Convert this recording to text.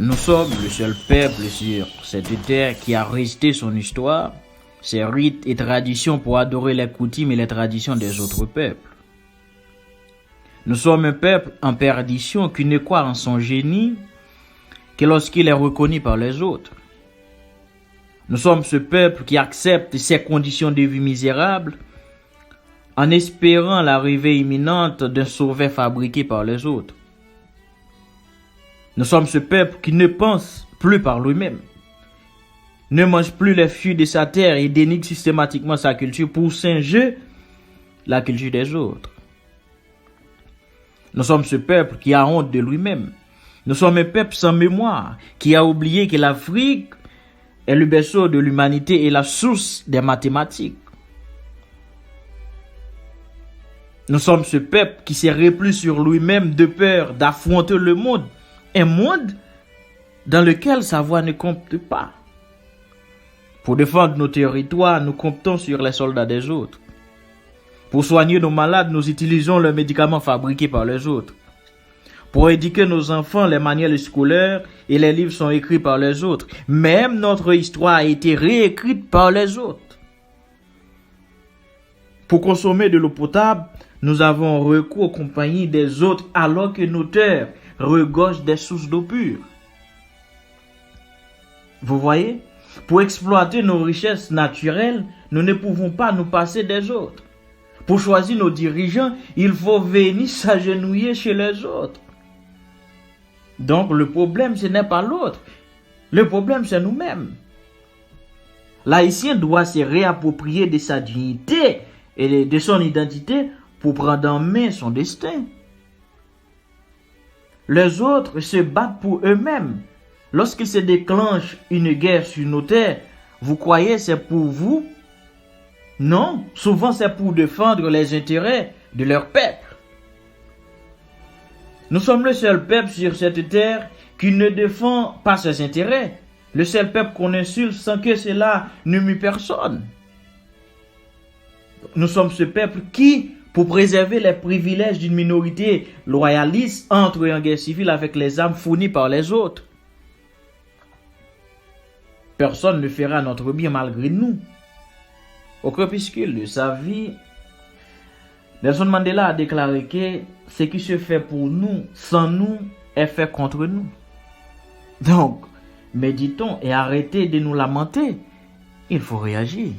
Nous sommes le seul peuple sur cette terre qui a resté son histoire, ses rites et traditions pour adorer les coutumes et les traditions des autres peuples. Nous sommes un peuple en perdition qui ne croit en son génie que lorsqu'il est reconnu par les autres. Nous sommes ce peuple qui accepte ses conditions de vie misérables en espérant l'arrivée imminente d'un sauveur fabriqué par les autres. Nous sommes ce peuple qui ne pense plus par lui-même, ne mange plus les fruits de sa terre et dénigre systématiquement sa culture pour singer la culture des autres. Nous sommes ce peuple qui a honte de lui-même. Nous sommes un peuple sans mémoire qui a oublié que l'Afrique est le berceau de l'humanité et la source des mathématiques. Nous sommes ce peuple qui s'est repli sur lui-même de peur d'affronter le monde. Un monde dans lequel sa voix ne compte pas. Pour défendre nos territoires, nous comptons sur les soldats des autres. Pour soigner nos malades, nous utilisons les médicaments fabriqués par les autres. Pour éduquer nos enfants, les manuels scolaires et les livres sont écrits par les autres. Même notre histoire a été réécrite par les autres. Pour consommer de l'eau potable, nous avons recours aux compagnies des autres alors que nos terres regorgent des sources d'eau pure. Vous voyez, pour exploiter nos richesses naturelles, nous ne pouvons pas nous passer des autres. Pour choisir nos dirigeants, il faut venir s'agenouiller chez les autres. Donc le problème, ce n'est pas l'autre. Le problème, c'est nous-mêmes. L'Haïtien doit se réapproprier de sa dignité et de son identité pour prendre en main son destin. Les autres se battent pour eux-mêmes. Lorsqu'il se déclenche une guerre sur nos terres, vous croyez c'est pour vous? Non, souvent c'est pour défendre les intérêts de leur peuple. Nous sommes le seul peuple sur cette terre qui ne défend pas ses intérêts. Le seul peuple qu'on insulte sans que cela n'humue personne. Nous sommes ce peuple qui, pour préserver les privilèges d'une minorité loyaliste, entre en guerre civile avec les armes fournies par les autres. Personne ne fera notre bien malgré nous. Au crépuscule de sa vie, Nelson Mandela a déclaré que ce qui se fait pour nous, sans nous, est fait contre nous. Donc, méditons et arrêtez de nous lamenter. Il faut réagir.